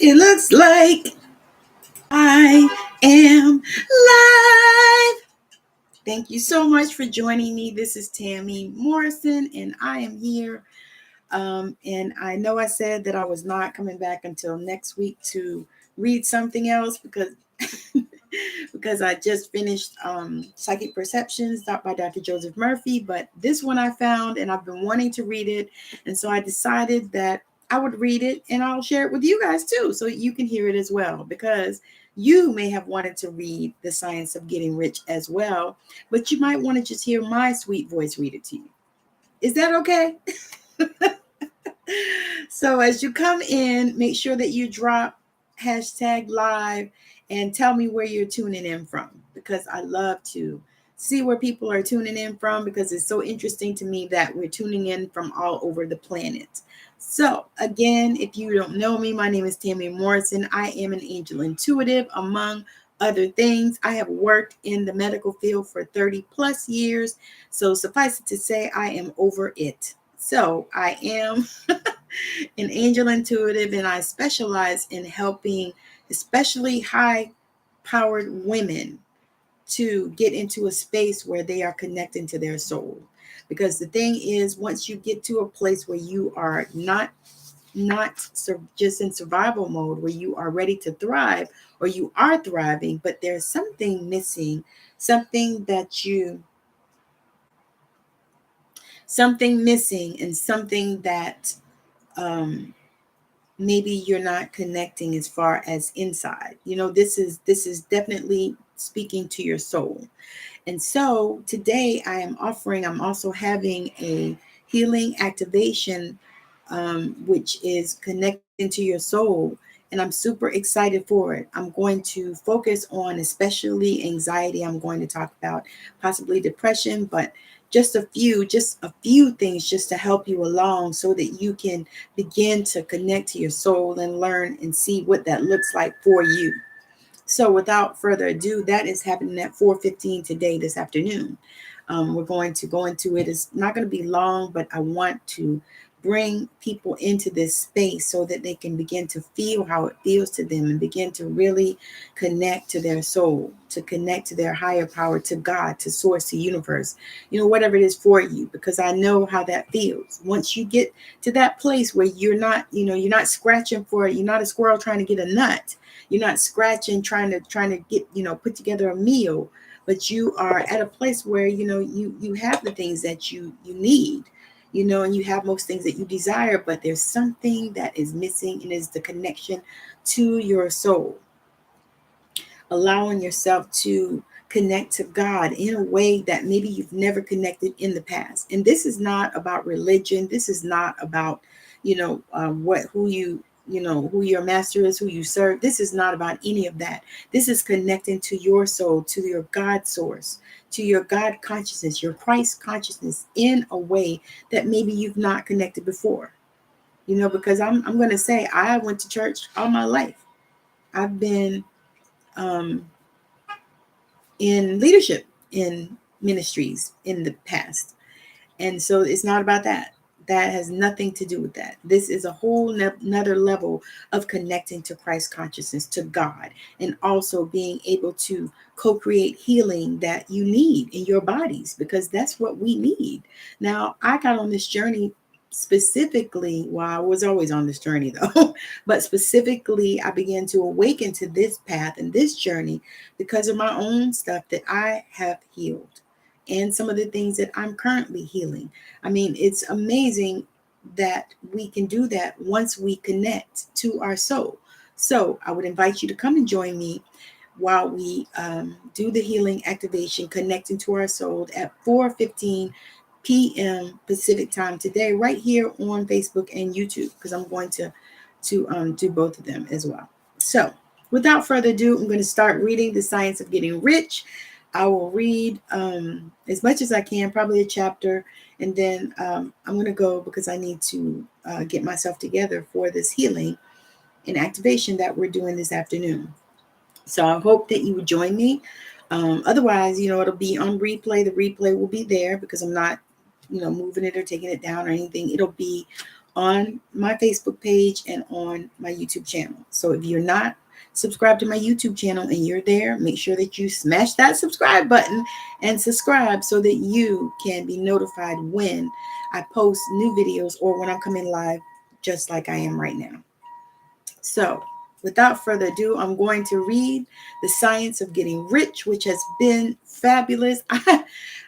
It looks like I am live. Thank you so much for joining me. This is Tammy Morrison, and I am here. And I know I said that I was not coming back until next week to read something else because because I just finished Psychic Perceptions by Dr. Joseph Murphy. But this one I found, and I've been wanting to read it, and so I decided that I would read it and I'll share it with you guys too, so you can hear it as well, because you may have wanted to read The Science of Getting Rich as well, but you might want to just hear my sweet voice read it to you. Is that okay? So as you come in, make sure that you drop #live and tell me where you're tuning in from, because I love to see where people are tuning in from, because it's so interesting to me that we're tuning in from all over the planet. So again, if you don't know me, my name is Tammy Morrison. I am an angel intuitive, among other things. I have worked in the medical field for 30 plus years. So suffice it to say, I am over it. So I am an angel intuitive, and I specialize in helping especially high-powered women to get into a space where they are connecting to their soul. Because the thing is, once you get to a place where you are not just in survival mode, where you are ready to thrive, or you are thriving, but there's something missing, something missing, and something that maybe you're not connecting as far as inside. This is definitely speaking to your soul. And so today I'm also having a healing activation, which is connecting to your soul. And I'm super excited for it. I'm going to focus on especially anxiety. I'm going to talk about possibly depression, but just a few things just to help you along, so that you can begin to connect to your soul and learn and see what that looks like for you. So without further ado, that is happening at 4:15 today, this afternoon. We're going to go into it. It's not going to be long, but I want to bring people into this space so that they can begin to feel how it feels to them, and begin to really connect to their soul, to connect to their higher power, to God, to source, to universe, whatever it is for you, because I know how that feels. Once you get to that place where you're not scratching for it, you're not a squirrel trying to get a nut. You're not scratching, trying to get, put together a meal, but you are at a place where, you have the things that you need, and you have most things that you desire, but there's something that is missing, and is the connection to your soul. Allowing yourself to connect to God in a way that maybe you've never connected in the past. And this is not about religion. This is not about, who your master is, who you serve. This is not about any of that. This is connecting to your soul, to your God source, to your God consciousness, your Christ consciousness, in a way that maybe you've not connected before. Because I'm going to say, I went to church all my life. I've been in leadership in ministries in the past. And so it's not about that. That has nothing to do with that. This is a whole another level of connecting to Christ consciousness, to God, and also being able to co-create healing that you need in your bodies, because that's what we need. Now, I got on this journey specifically, well, I was always on this journey though, but specifically I began to awaken to this path and this journey because of my own stuff that I have healed, and some of the things that I'm currently healing. I mean, it's amazing that we can do that once we connect to our soul. So I would invite you to come and join me while we do the healing activation, connecting to our soul, at 4:15 p.m. Pacific time today, right here on Facebook and YouTube, because I'm going to do both of them as well. So without further ado, I'm going to start reading The Science of Getting Rich. I will read as much as I can, probably a chapter, and then I'm going to go, because I need to get myself together for this healing and activation that we're doing this afternoon. So I hope that you would join me. Otherwise, it'll be on replay. The replay will be there, because I'm not, moving it or taking it down or anything. It'll be on my Facebook page and on my YouTube channel. So if you're not subscribed to my YouTube channel and you're there, make sure that you smash that subscribe button and subscribe so that you can be notified when I post new videos or when I'm coming live, just like I am right now. So without further ado, I'm going to read The Science of Getting Rich, which has been fabulous.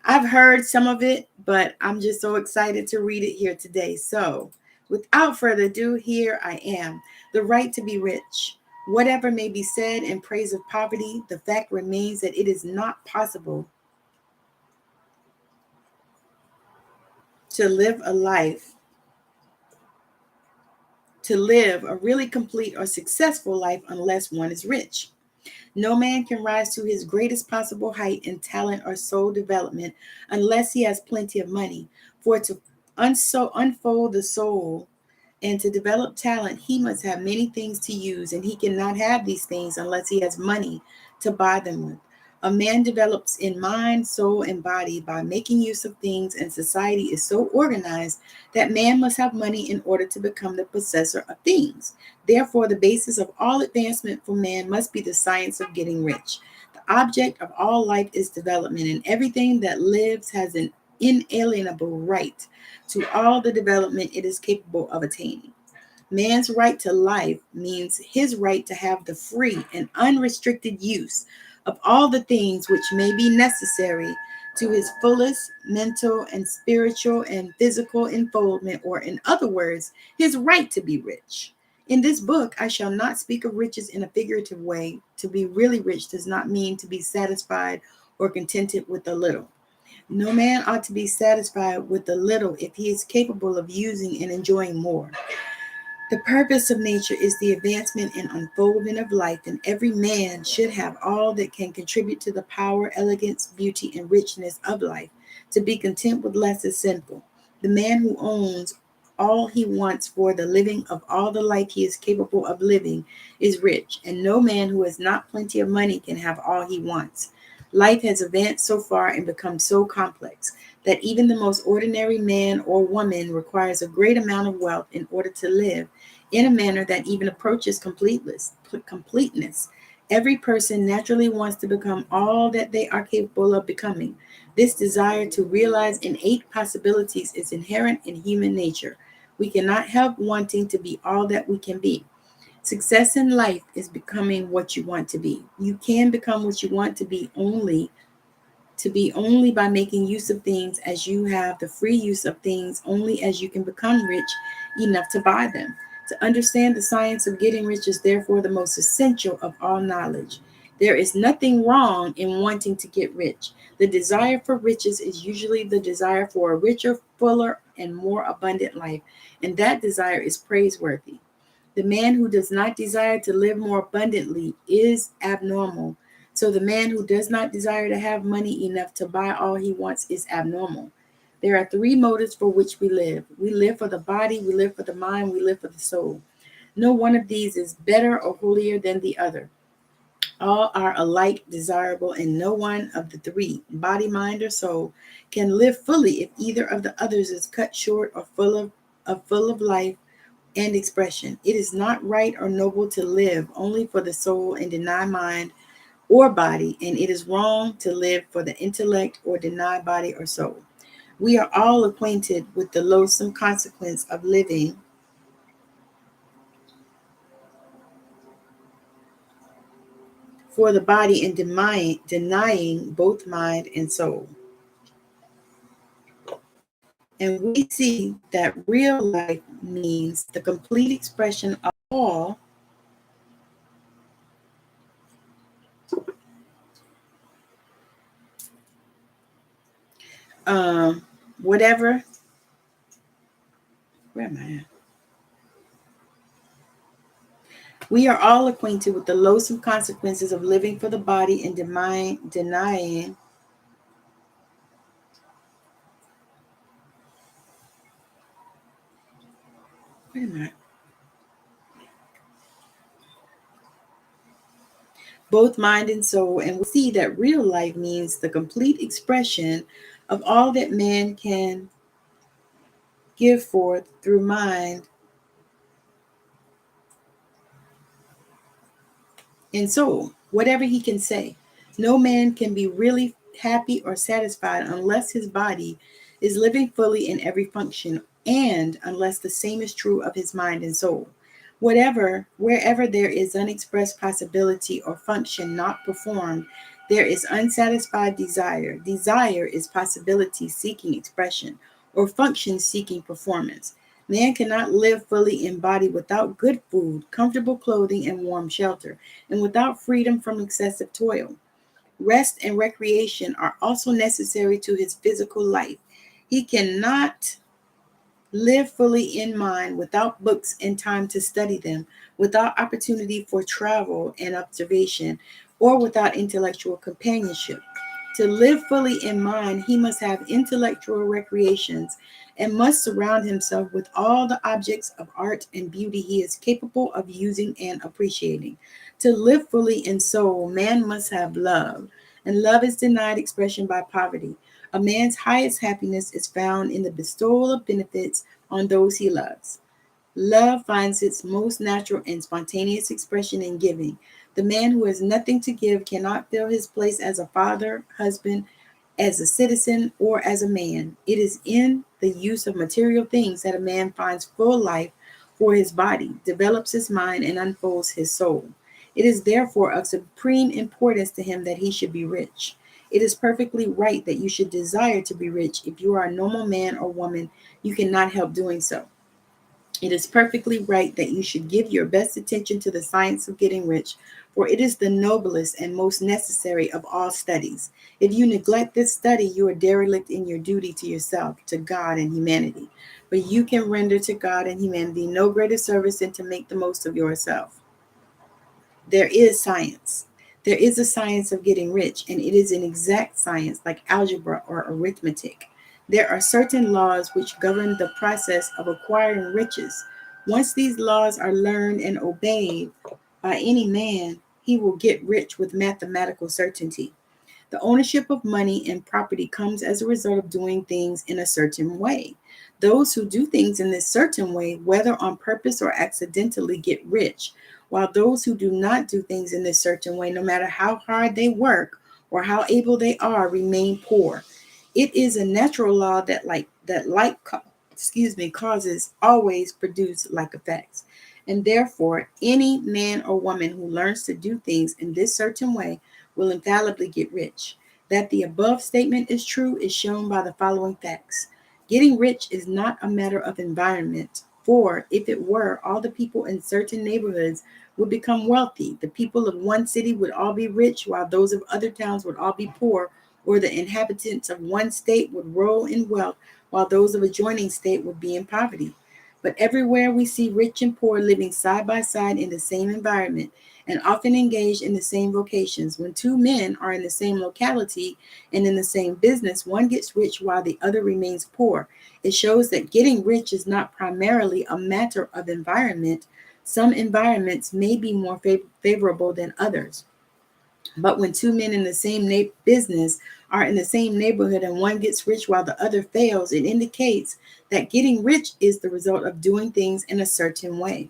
I've heard some of it, but I'm just so excited to read it here today. So without further ado, here I am. The right to be rich. Whatever may be said in praise of poverty, the fact remains that it is not possible to live a really complete or successful life unless one is rich. No man can rise to his greatest possible height in talent or soul development unless he has plenty of money. For to unfold the soul and to develop talent, he must have many things to use, and he cannot have these things unless he has money to buy them with. A man develops in mind, soul, and body by making use of things, and society is so organized that man must have money in order to become the possessor of things. Therefore, the basis of all advancement for man must be the science of getting rich. The object of all life is development, and everything that lives has an inalienable right to all the development it is capable of attaining. Man's right to life means his right to have the free and unrestricted use of all the things which may be necessary to his fullest mental and spiritual and physical unfoldment, or in other words, his right to be rich. In this book, I shall not speak of riches in a figurative way. To be really rich does not mean to be satisfied or contented with a little. No man ought to be satisfied with a little if he is capable of using and enjoying more. The purpose of nature is the advancement and unfoldment of life, and every man should have all that can contribute to the power, elegance, beauty, and richness of life. To be content with less is sinful. The man who owns all he wants for the living of all the life he is capable of living is rich, and no man who has not plenty of money can have all he wants. Life has advanced so far and become so complex that even the most ordinary man or woman requires a great amount of wealth in order to live in a manner that even approaches completeness. Every person naturally wants to become all that they are capable of becoming. This desire to realize innate possibilities is inherent in human nature. We cannot help wanting to be all that we can be. Success in life is becoming what you want to be. You can become what you want to be only by making use of things as you have the free use of things only as you can become rich enough to buy them. To understand the science of getting rich is therefore the most essential of all knowledge. There is nothing wrong in wanting to get rich. The desire for riches is usually the desire for a richer, fuller, and more abundant life, and that desire is praiseworthy. The man who does not desire to live more abundantly is abnormal. So the man who does not desire to have money enough to buy all he wants is abnormal. There are three motives for which we live. We live for the body, we live for the mind, we live for the soul. No one of these is better or holier than the other. All are alike desirable, and no one of the three, body, mind, or soul, can live fully if either of the others is cut short or full of life and expression. It is not right or noble to live only for the soul and deny mind or body, and it is wrong to live for the intellect or deny body or soul. We are all acquainted with the loathsome consequence of living for the body and denying both mind and soul. And we see that real life means the complete expression of all whatever. Where am I at? We are all acquainted with the loathsome consequences of living for the body and denying wait a minute. Both mind and soul, and we see that real life means the complete expression of all that man can give forth through mind and soul, whatever he can say. No man can be really happy or satisfied unless his body is living fully in every function, and unless the same is true of his mind and soul. Wherever there is unexpressed possibility or function not performed, there is unsatisfied desire. Desire is possibility seeking expression, or function seeking performance. Man cannot live fully in body without good food, comfortable clothing, and warm shelter, and without freedom from excessive toil. Rest and recreation are also necessary to his physical life. He cannot live fully in mind without books and time to study them, without opportunity for travel and observation, or without intellectual companionship. To live fully in mind, he must have intellectual recreations and must surround himself with all the objects of art and beauty he is capable of using and appreciating. To live fully in soul, man must have love, and love is denied expression by poverty. A man's highest happiness is found in the bestowal of benefits on those he loves. Love finds its most natural and spontaneous expression in giving. The man who has nothing to give cannot fill his place as a father, husband, as a citizen, or as a man. It is in the use of material things that a man finds full life for his body, develops his mind, and unfolds his soul. It is therefore of supreme importance to him that he should be rich. It is perfectly right that you should desire to be rich. If you are a normal man or woman, you cannot help doing so. It is perfectly right that you should give your best attention to the science of getting rich, for it is the noblest and most necessary of all studies. If you neglect this study, you are derelict in your duty to yourself, to God, and humanity. But you can render to God and humanity no greater service than to make the most of yourself. There is science. There is a science of getting rich, and it is an exact science like algebra or arithmetic. There are certain laws which govern the process of acquiring riches. Once these laws are learned and obeyed by any man, he will get rich with mathematical certainty. The ownership of money and property comes as a result of doing things in a certain way. Those who do things in this certain way, whether on purpose or accidentally, get rich, while those who do not do things in this certain way, no matter how hard they work or how able they are, remain poor. It is a natural law that causes always produce like effects. And therefore, any man or woman who learns to do things in this certain way will infallibly get rich. That the above statement is true is shown by the following facts. Getting rich is not a matter of environment, for if it were, all the people in certain neighborhoods would become wealthy. The people of one city would all be rich, while those of other towns would all be poor, or the inhabitants of one state would roll in wealth, while those of adjoining state would be in poverty. But everywhere we see rich and poor living side by side in the same environment, and often engaged in the same vocations. When two men are in the same locality and in the same business, one gets rich while the other remains poor. It shows that getting rich is not primarily a matter of environment. Some environments may be more favorable than others. But when two men in the same business are in the same neighborhood and one gets rich while the other fails, it indicates that getting rich is the result of doing things in a certain way.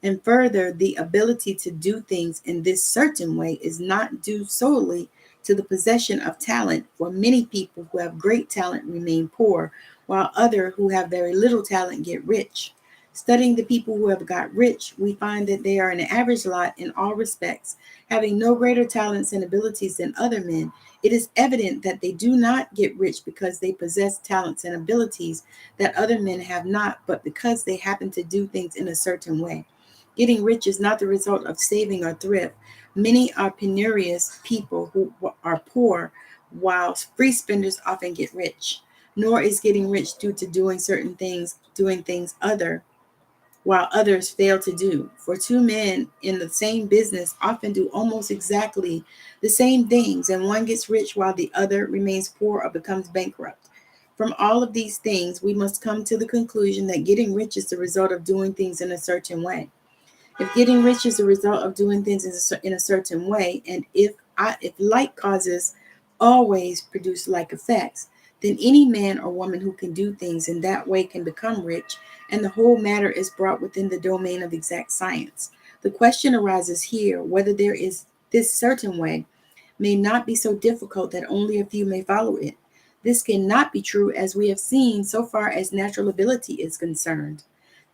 And further, the ability to do things in this certain way is not due solely to the possession of talent, for many people who have great talent remain poor, while others who have very little talent get rich. Studying the people who have got rich, we find that they are an average lot in all respects, having no greater talents and abilities than other men. It is evident that they do not get rich because they possess talents and abilities that other men have not, but because they happen to do things in a certain way. Getting rich is not the result of saving or thrift. Many are penurious people who are poor, while free spenders often get rich. Nor is getting rich due to doing things other while others fail to do. For two men in the same business often do almost exactly the same things, and one gets rich while the other remains poor or becomes bankrupt. From all of these things, we must come to the conclusion that getting rich is the result of doing things in a certain way. If getting rich is the result of doing things in a certain way, and if like causes always produce like effects, then any man or woman who can do things in that way can become rich, and the whole matter is brought within the domain of exact science. The question arises here whether there is this certain way may not be so difficult that only a few may follow it. This cannot be true, as we have seen, so far as natural ability is concerned.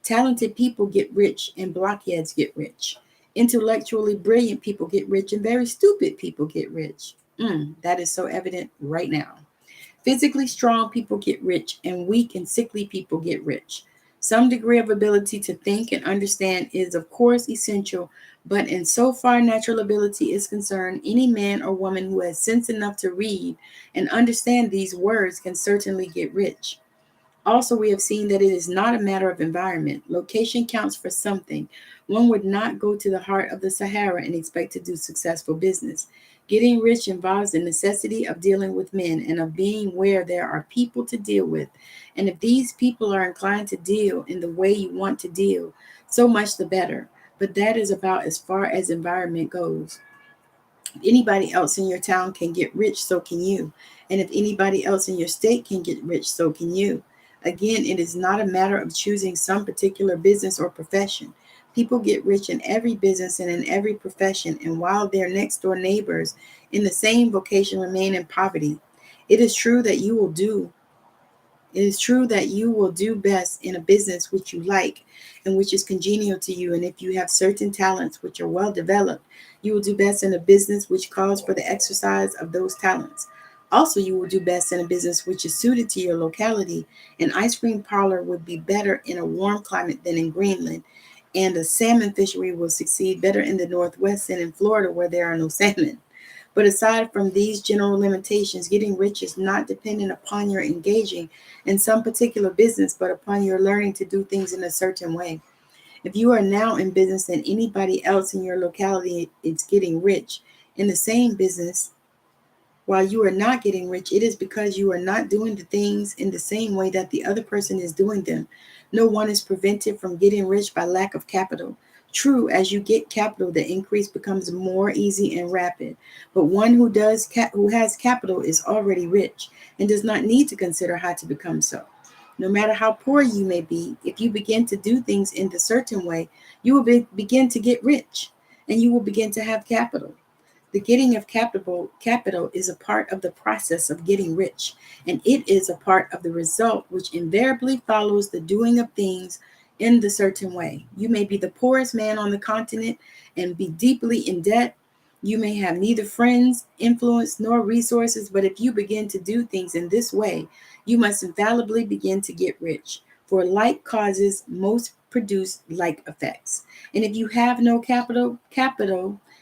Talented people get rich and blockheads get rich. Intellectually brilliant people get rich and very stupid people get rich. That is so evident right now. Physically strong people get rich and weak and sickly people get rich. Some degree of ability to think and understand is, of course, essential, but in so far natural ability is concerned, any man or woman who has sense enough to read and understand these words can certainly get rich. Also, we have seen that it is not a matter of environment. Location counts for something. One would not go to the heart of the Sahara and expect to do successful business. Getting rich involves the necessity of dealing with men and of being where there are people to deal with. And if these people are inclined to deal in the way you want to deal, so much the better. But that is about as far as environment goes. If anybody else in your town can get rich, so can you. And if anybody else in your state can get rich, so can you. Again, it is not a matter of choosing some particular business or profession. People get rich in every business and in every profession, and while their next door neighbors in the same vocation remain in poverty. It is true that you will do It is true that you will do best in a business which you like and which is congenial to you. And if you have certain talents which are well developed, you will do best in a business which calls for the exercise of those talents. Also, you will do best in a business which is suited to your locality. An ice cream parlor would be better in a warm climate than in Greenland, and a salmon fishery will succeed better in the Northwest than in Florida, where there are no salmon. But aside from these general limitations, getting rich is not dependent upon your engaging in some particular business, but upon your learning to do things in a certain way. If you are now in business and anybody else in your locality is getting rich in the same business, while you are not getting rich, it is because you are not doing the things in the same way that the other person is doing them. No one is prevented from getting rich by lack of capital. True, as you get capital, the increase becomes more easy and rapid. But one who has capital is already rich and does not need to consider how to become so. No matter how poor you may be, if you begin to do things in the certain way, you will begin to get rich and you will begin to have capital. The getting of capital is a part of the process of getting rich, and it is a part of the result which invariably follows the doing of things in the certain way. You may be the poorest man on the continent and be deeply in debt. You may have neither friends, influence, nor resources, but if you begin to do things in this way, you must infallibly begin to get rich. For like causes most produce like effects. And if you have no capital,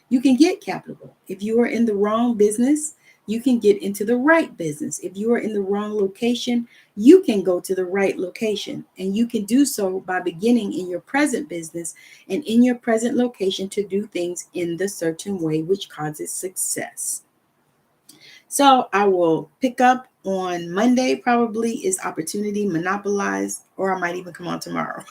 you can get capital. If you are in the wrong business, you can get into the right business. If you are in the wrong location, you can go to the right location. And you can do so by beginning in your present business and in your present location to do things in the certain way which causes success. So I will pick up on Monday, probably is opportunity monopolized, or I might even come on tomorrow.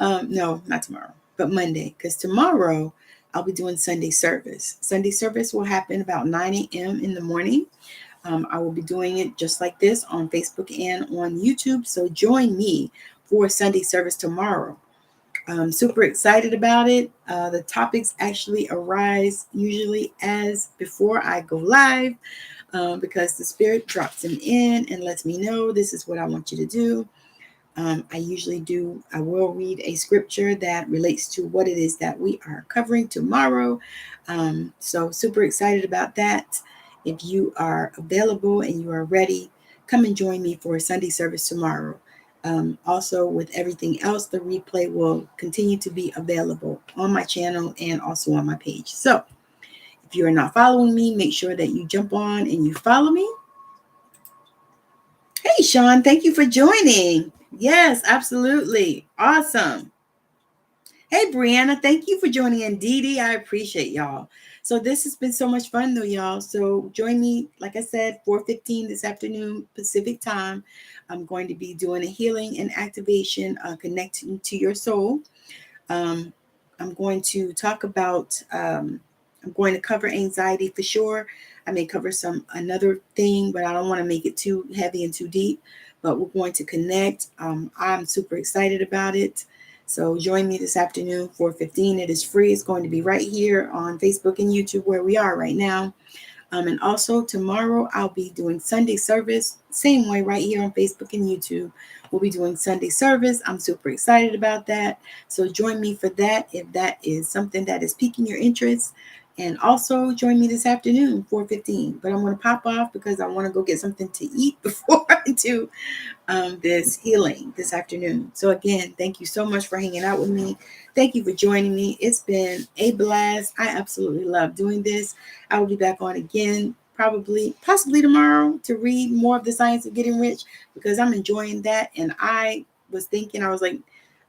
No, not tomorrow, but Monday, because tomorrow I'll be doing Sunday service. Sunday service will happen about 9 a.m. in the morning. I will be doing it just like this on Facebook and on YouTube. So join me for Sunday service tomorrow. I'm super excited about it. The topics actually arise usually as before I go live because the Spirit drops them in and lets me know this is what I want you to do. I will read a scripture that relates to what it is that we are covering tomorrow. So super excited about that. If you are available and you are ready, come and join me for a Sunday service tomorrow. Also, with everything else, the replay will continue to be available on my channel and also on my page. So if you are not following me, make sure that you jump on and you follow me. Hey, Sean, thank you for joining. Yes, absolutely. Awesome. Hey, Brianna, thank you for joining in. Dee Dee, I appreciate y'all. So this has been so much fun, though, y'all. So join me, like I said, 4:15 this afternoon, Pacific time. I'm going to be doing a healing and activation connecting to your soul. I'm going to talk about, I'm going to cover anxiety for sure. I may cover another thing, but I don't want to make it too heavy and too deep. But we're going to connect. I'm super excited about it. So join me this afternoon, 4:15. It is free. It's going to be right here on Facebook and YouTube where we are right now. And also tomorrow I'll be doing Sunday service, same way right here on Facebook and YouTube. We'll be doing Sunday service. I'm super excited about that. So join me for that if that is something that is piquing your interest. And also join me this afternoon, 4:15. But I'm going to pop off because I want to go get something to eat before I do this healing this afternoon. So again, thank you so much for hanging out with me. Thank you for joining me. It's been a blast. I absolutely love doing this. I will be back on again, possibly tomorrow, to read more of The Science of Getting Rich, because I'm enjoying that. And I was like,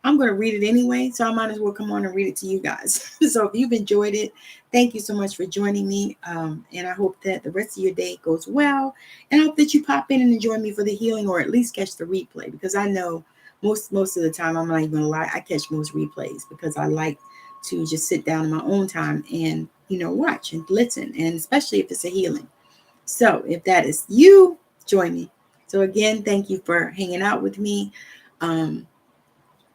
I'm going to read it anyway, so I might as well come on and read it to you guys. So if you've enjoyed it, thank you so much for joining me. And I hope that the rest of your day goes well. And I hope that you pop in and join me for the healing, or at least catch the replay, because I know most of the time, I'm not even gonna lie, I catch most replays because I like to just sit down in my own time and watch and listen, and especially if it's a healing. So if that is you, join me. So again, thank you for hanging out with me.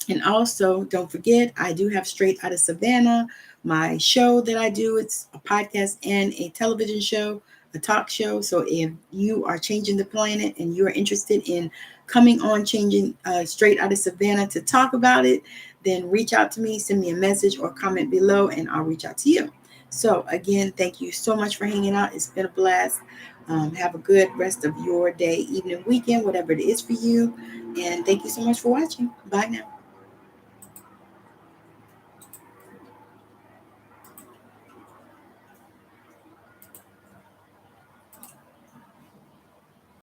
And also, don't forget, I do have Straight Out of Savannah, my show that I do. It's a podcast and a television show, a talk show. So if you are changing the planet and you're interested in coming on Changing Straight Out of Savannah to talk about it, then reach out to me, send me a message or comment below, and I'll reach out to you. So again, thank you so much for hanging out. It's been a blast. Have a good rest of your day, evening, weekend, whatever it is for you. And thank you so much for watching. Bye now.